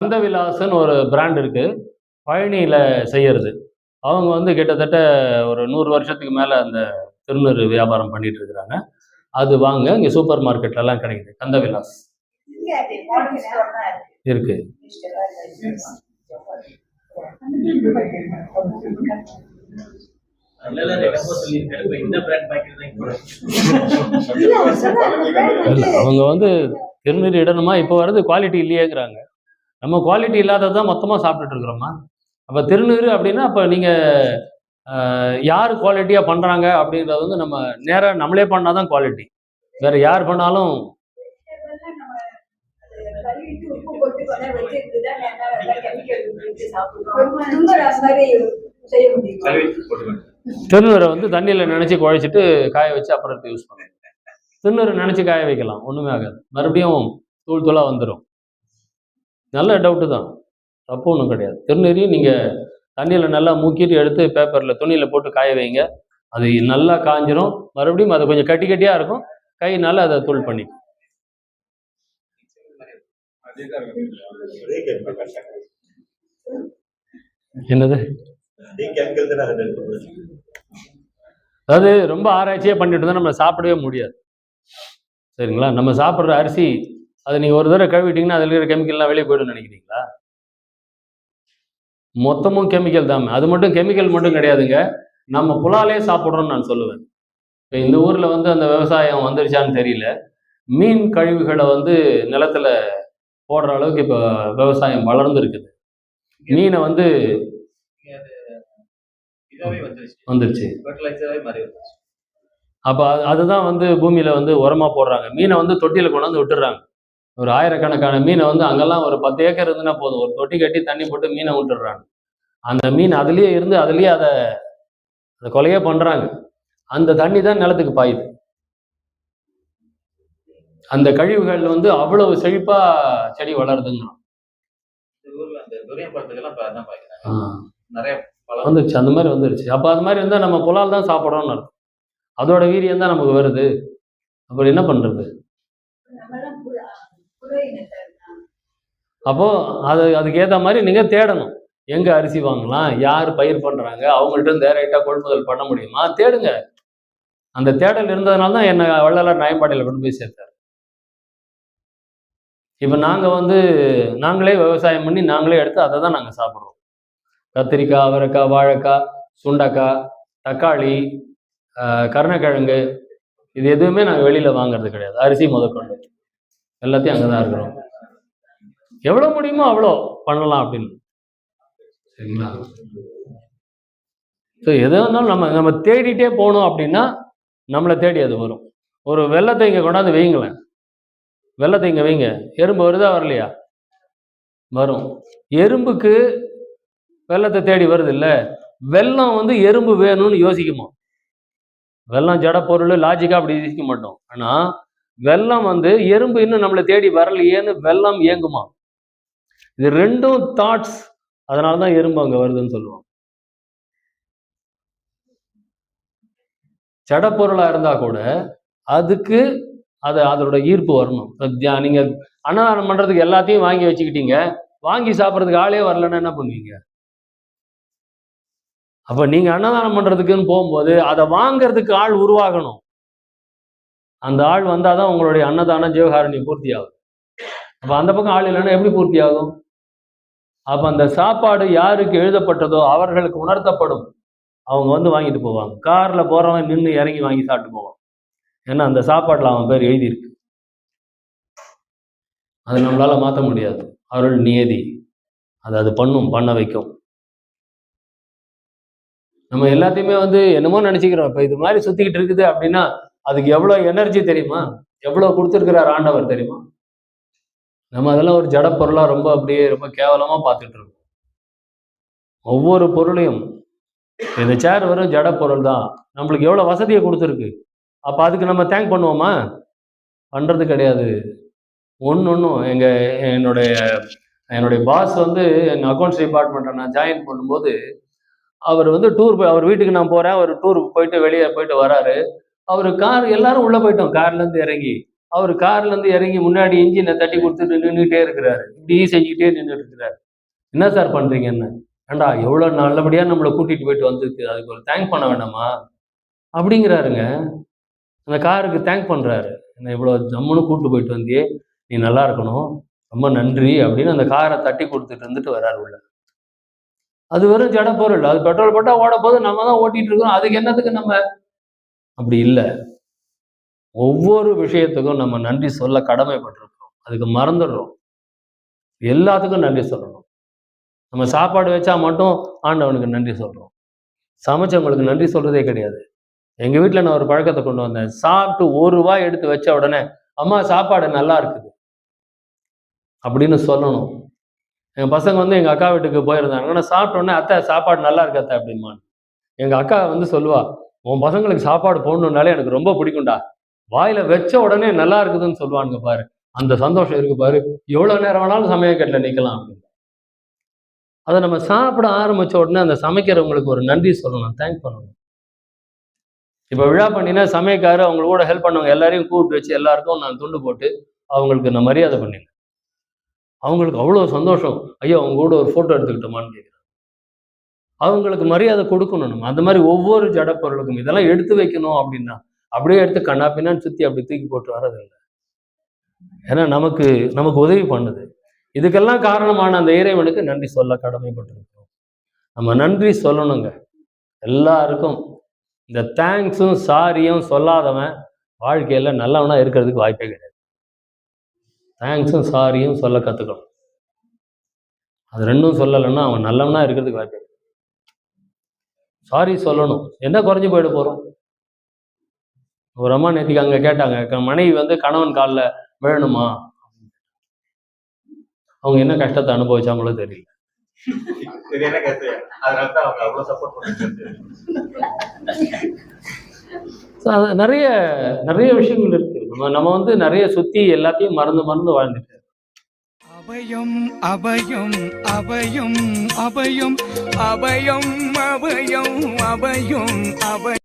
கந்தவிலாசன்னு ஒரு பிராண்ட் இருக்கு. பழனியில செய்யறது. அவங்க வந்து கிட்டத்தட்ட ஒரு 100 வருஷத்துக்கு மேல அந்த திருநீறு வியாபாரம் பண்ணிட்டு இருக்கிறாங்க. அது வாங்க இங்க சூப்பர் மார்க்கெட்லலாம் கிடைக்குது. கந்தவிலாஸ். இருக்கு. அவங்க வந்து திருநீர் இடணுமா, இப்போ வருது குவாலிட்டி இல்லையேங்கிறாங்க. நம்ம குவாலிட்டி இல்லாததான் மொத்தமா சாப்பிட்டுட்டு இருக்கிறோமா? அப்ப திருநீறு அப்படின்னா அப்ப நீங்க யார் குவாலிட்டியா பண்றாங்க அப்படின்றத வந்து நம்ம நேரா நம்மளே பண்ணாதான் குவாலிட்டி. வேற யார் பண்ணாலும் திருநீரை வந்து தண்ணியில நினைச்சு குழைச்சிட்டு காய வச்சு அப்புறம் யூஸ் பண்ணலாம். திருநீரை நினைச்சு காய வைக்கலாம், ஒண்ணுமே ஆகாது. மறுபடியும் தூள் தூளா வந்துடும். நல்ல டவுட்டு தான், தப்பு ஒன்றும் கிடையாது. திருநீரையும் நீங்க தண்ணியில் நல்லா மூக்கிட்டு எடுத்து பேப்பரில் துணியில் போட்டு காய வைங்க. அது நல்லா காஞ்சிரும். மறுபடியும் அது கொஞ்சம் கட்டி கட்டியாக இருக்கும். கையினால அதை தூள் பண்ணி என்னது, அதாவது ரொம்ப ஆராய்ச்சியாக பண்ணிட்டு இருந்தால் நம்ம சாப்பிடவே முடியாது. சரிங்களா? நம்ம சாப்பிட்ற அரிசி அதை நீங்கள் ஒரு தடவை கழுவிட்டீங்கன்னா அதில் இருக்கிற கெமிக்கல்லாம் வெளியே போய்டும் நினைக்கிறீங்களா? மொத்தமும் கெமிக்கல் தான். அது மட்டும் கெமிக்கல் மட்டும் கிடையாதுங்க, நம்ம புலாலே சாப்பிட்றோம்னு நான் சொல்லுவேன். இப்போ இந்த ஊரில் வந்து அந்த விவசாயம் வந்துருச்சான்னு தெரியல. மீன் கழிவுகளை வந்து நிலத்தில் போடுற அளவுக்கு இப்போ விவசாயம் வளர்ந்து இருக்குது. மீனை வந்து வந்துருச்சு. அப்போ அதுதான் வந்து பூமியில் வந்து உரமாக போடுறாங்க. மீனை வந்து தொட்டியில் கொண்டாந்து விட்டுடுறாங்க. ஒரு ஆயிரக்கணக்கான மீனை வந்து அங்கெல்லாம் ஒரு 10 ஏக்கர் இருந்துன்னா போதும், ஒரு தொட்டி கட்டி தண்ணி போட்டு மீனை விட்டுடுறாங்க. அந்த மீன் அதுலேயே இருந்து அதுலேயே அதை கொலையே பண்ணுறாங்க. அந்த தண்ணி தான் நிலத்துக்கு பாயுது. அந்த கழிவுகள் வந்து அவ்வளவு செழிப்பா செடி வளருதுங்க. வந்துருச்சு, அந்த மாதிரி வந்துருச்சு. அப்போ அது மாதிரி இருந்தால் நம்ம புலால் தான் சாப்பிட்றோம்னு அர்த்தம். அதோட வீரியம் தான் நமக்கு வருது. அப்புறம் என்ன பண்றது? அப்போ அதுக்கு ஏற்ற மாதிரி நீங்க தேடணும். எங்க அரிசி வாங்கலாம், யார் பயிர் பண்றாங்க, அவங்கள்ட்ட டைரக்டா கொள்முதல் பண்ண முடியுமா, தேடுங்க. அந்த தேடல் இருந்ததுனால தான் என்ன வள்ளலார் நயம்பாடியில் கொண்டு போய் சேர்த்தார். இப்போ நாங்க வந்து நாங்களே விவசாயம் பண்ணி நாங்களே எடுத்து அதை தான் நாங்கள் சாப்பிட்றோம். கத்திரிக்காய், அவரைக்காய், வாழைக்காய், சுண்டைக்காய், தக்காளி, கருணக்கிழங்கு, இது எதுவுமே நாங்கள் வெளியில வாங்குறது கிடையாது. அரிசி முதற்கொண்டு எல்லாத்தையும் அங்கே தான் இருக்கிறோம். எவ்வளோ முடியுமோ அவ்வளோ பண்ணலாம் அப்படின்னு. சரிங்களா? ஸோ எது இருந்தாலும் நம்ம தேடிட்டே போனோம் அப்படின்னா நம்மளை தேடி அது வரும். ஒரு வெள்ளத்தை இங்கே கொண்டாந்து வைங்களேன், வெள்ளத்தை இங்கே வைங்க, எறும்பு வருதா வரலையா? வரும். எறும்புக்கு வெள்ளத்தை தேடி வருது இல்லை, வெள்ளம் வந்து எறும்பு வேணும்னு யோசிக்குமா? வெள்ளம் ஜட பொருள், லாஜிக்கா அப்படி யோசிக்க மாட்டோம். ஆனா வெள்ளம் வந்து எறும்பு இன்னும் நம்மளை தேடி வரலையேன்னு வெள்ளம் இயங்குமா? இது ரெண்டும் தாட்ஸ். அதனாலதான் எறும்பு அங்க வருதுன்னு சொல்லுவோம். ஜட பொருளா இருந்தா கூட அதுக்கு அதோட ஈர்ப்பு வரணும். நீங்க அன்னதானம் பண்றதுக்கு எல்லாத்தையும் வாங்கி வச்சுக்கிட்டீங்க, வாங்கி சாப்பிட்றதுக்கு ஆளே வரலன்னா என்ன பண்ணுவீங்க? அப்ப நீங்க அன்னதானம் பண்றதுக்குன்னு போகும்போது அதை வாங்கறதுக்கு ஆள் உருவாகணும். அந்த ஆள் வந்தாதான் உங்களுடைய அன்னதானம் ஜீவகாருண்யம் பூர்த்தி ஆகும். அப்ப அந்த பக்கம் ஆள் இல்லைன்னா எப்படி பூர்த்தி ஆகும்? அப்ப அந்த சாப்பாடு யாருக்கு எழுதப்பட்டதோ அவர்களுக்கு உணர்த்தப்படும். அவங்க வந்து வாங்கிட்டு போவாங்க. கார்ல போறவன் நின்று இறங்கி வாங்கி சாப்பிட்டு போவான். ஏன்னா அந்த சாப்பாடுல அவன் பேர் எழுதியிருக்கு. அது நம்மளால மாற்ற முடியாது. அருள் நியதி அது பண்ணும், பண்ண வைக்கும். நம்ம எல்லாத்தையுமே வந்து என்னமோ நினைச்சுக்கிறோம். இப்ப இது மாதிரி சுத்திக்கிட்டு இருக்குது அப்படின்னா அதுக்கு எவ்வளவு எனர்ஜி தெரியுமா, எவ்வளவு கொடுத்துருக்கிறார் ஆண்டவர் தெரியுமா? நம்ம அதெல்லாம் ஒரு ஜட பொருளா ரொம்ப அப்படியே ரொம்ப கேவலமா பார்த்துட்டு இருக்கோம். ஒவ்வொரு பொருளையும் இந்த சேர் வரும் ஜட பொருள் தான், நம்மளுக்கு எவ்வளவு வசதியை கொடுத்துருக்கு. அப்ப அதுக்கு நம்ம தேங்க் பண்ணுவோமா? பண்றது கிடையாது. ஒன்றும் என்னுடைய பாஸ் வந்து என் அக்கௌண்ட்ஸ் டிபார்ட்மெண்ட்டை நான் ஜாயின் பண்ணும்போது அவர் வந்து டூர் போய் அவர் வீட்டுக்கு நான் போறேன், அவர் டூர் போயிட்டு வெளியே போயிட்டு வராரு. அவர் கார் எல்லாரும் உள்ள போயிட்டோம், கார்ல இருந்து இறங்கி. அவர் கார்ல இருந்து இறங்கி முன்னாடி இன்ஜினை தட்டி கொடுத்துட்டு நின்றுட்டே இருக்கிறாரு, இப்படி செஞ்சுக்கிட்டே நின்றுட்டு இருக்கிறாரு. என்ன சார் பண்றீங்கன்னு. ஏண்டா எவ்வளவு நல்லபடியா நம்மளை கூட்டிட்டு போயிட்டு வந்திருக்கு, அதுக்கு ஒரு தேங்க் பண்ண வேண்டாமா அப்படிங்கிறாருங்க. அந்த காருக்கு தேங்க் பண்றாரு, என்ன இவ்வளவு ஜம்முன்னு கூட்டு போயிட்டு வந்தியே, நீ நல்லா இருக்கணும், ரொம்ப நன்றி அப்படின்னு அந்த காரை தட்டி கொடுத்துட்டு இருந்துட்டு வர்றாரு உள்ள. அது வெறும் ஜட பொருள், அது பெட்ரோல் போட்டா ஓட போது, நம்ம தான் ஓட்டிட்டு இருக்கோம், அதுக்கு என்னத்துக்கு நம்ம. அப்படி இல்லை. ஒவ்வொரு விஷயத்துக்கும் நம்ம நன்றி சொல்ல கடமைப்பட்டிருக்கோம், அதுக்கு மறந்துடுறோம். எல்லாத்துக்கும் நன்றி சொல்லணும். நம்ம சாப்பாடு வச்சா மட்டும் ஆண்டவனுக்கு நன்றி சொல்றோம், சமைச்சவங்களுக்கு நன்றி சொல்றதே கிடையாது. எங்க வீட்டில் நான் ஒரு பழக்கத்தை கொண்டு வந்தேன். சாப்பிட்டு ஒரு வாய் எடுத்து வச்ச உடனே அம்மா சாப்பாடு நல்லா இருக்குது அப்படின்னு சொல்லணும். என் பசங்க வந்து எங்க அக்கா வீட்டுக்கு போயிருந்தாங்க, நான் சாப்பிட்ட உடனே அத்தை சாப்பாடு நல்லா இருக்கு அத்தை அப்படிமான்னு. எங்க அக்கா வந்து சொல்லுவா, உன் பசங்களுக்கு சாப்பாடு போடணுன்னாலே எனக்கு ரொம்ப பிடிக்கும்டா, வாயில வச்ச உடனே நல்லா இருக்குதுன்னு சொல்லுவானுங்க பாரு, அந்த சந்தோஷம் இருக்கு பாரு, எவ்வளவு நேரம் வேணாலும் சமையக்கட்டில் நிக்கலாம் அப்படின்னு. அதை நம்ம சாப்பிட ஆரம்பிச்ச உடனே அந்த சமைக்கிறவங்களுக்கு ஒரு நன்றி சொல்லணும், தேங்க் பண்ணணும். இப்போ விழா பண்ணினா சமயக்காரர் அவங்க கூட ஹெல்ப் பண்ணவங்க எல்லாரையும் கூப்பிட்டு வச்சு எல்லாருக்கும் நான் துண்டு போட்டு அவங்களுக்கு நான் மரியாதை பண்ணினேன். அவங்களுக்கு அவ்வளோ சந்தோஷம், ஐயோ அவங்க கூட ஒரு ஃபோட்டோ எடுத்துக்கிட்டோமான்னு கேட்குறேன். அவங்களுக்கு மரியாதை கொடுக்கணும் நம்ம. அந்த மாதிரி ஒவ்வொரு ஜட பொருளுக்கும் இதெல்லாம் எடுத்து வைக்கணும் அப்படின்னா அப்படியே எடுத்து கண்ணா பின்னான்னு சுற்றி அப்படி தூக்கி போட்டு வரதில்லை. ஏன்னா நமக்கு நமக்கு உதவி பண்ணுது. இதுக்கெல்லாம் காரணமான அந்த இறைவனுக்கு நன்றி சொல்ல கடமைப்பட்டிருக்கிறோம். நம்ம நன்றி சொல்லணுங்க எல்லாருக்கும். இந்த தேங்க்ஸும் சாரியும் சொல்லாதவன் வாழ்க்கையில நல்லவனா இருக்கிறதுக்கு வாய்ப்பே கிடையாது. தேங்க்ஸும் சாரியும் சொல்ல கற்றுக்கணும். அது ரெண்டும் சொல்லலைன்னா அவன் நல்லவனா இருக்கிறதுக்கு வாய்ப்பே கிடையாது. சாரி சொல்லணும், என்ன குறைஞ்சி போயிட போகிறோம். ஒரு அம்மா நேற்றுக்கு அங்கே கேட்டாங்க, மனைவி வந்து கணவன் காலில் விழணுமா, அவங்க என்ன கஷ்டத்தை அனுபவிச்சாங்களோ தெரியல. நிறைய நிறைய விஷயங்கள் இருக்கு. நம்ம வந்து நிறைய சுத்தி எல்லாத்தையும் மறந்து மறந்து வாழ்ந்துட்டு. அபயம் அபயம் அபயம் அபயம் அபயம் அபயம் அபயம் அபயம்.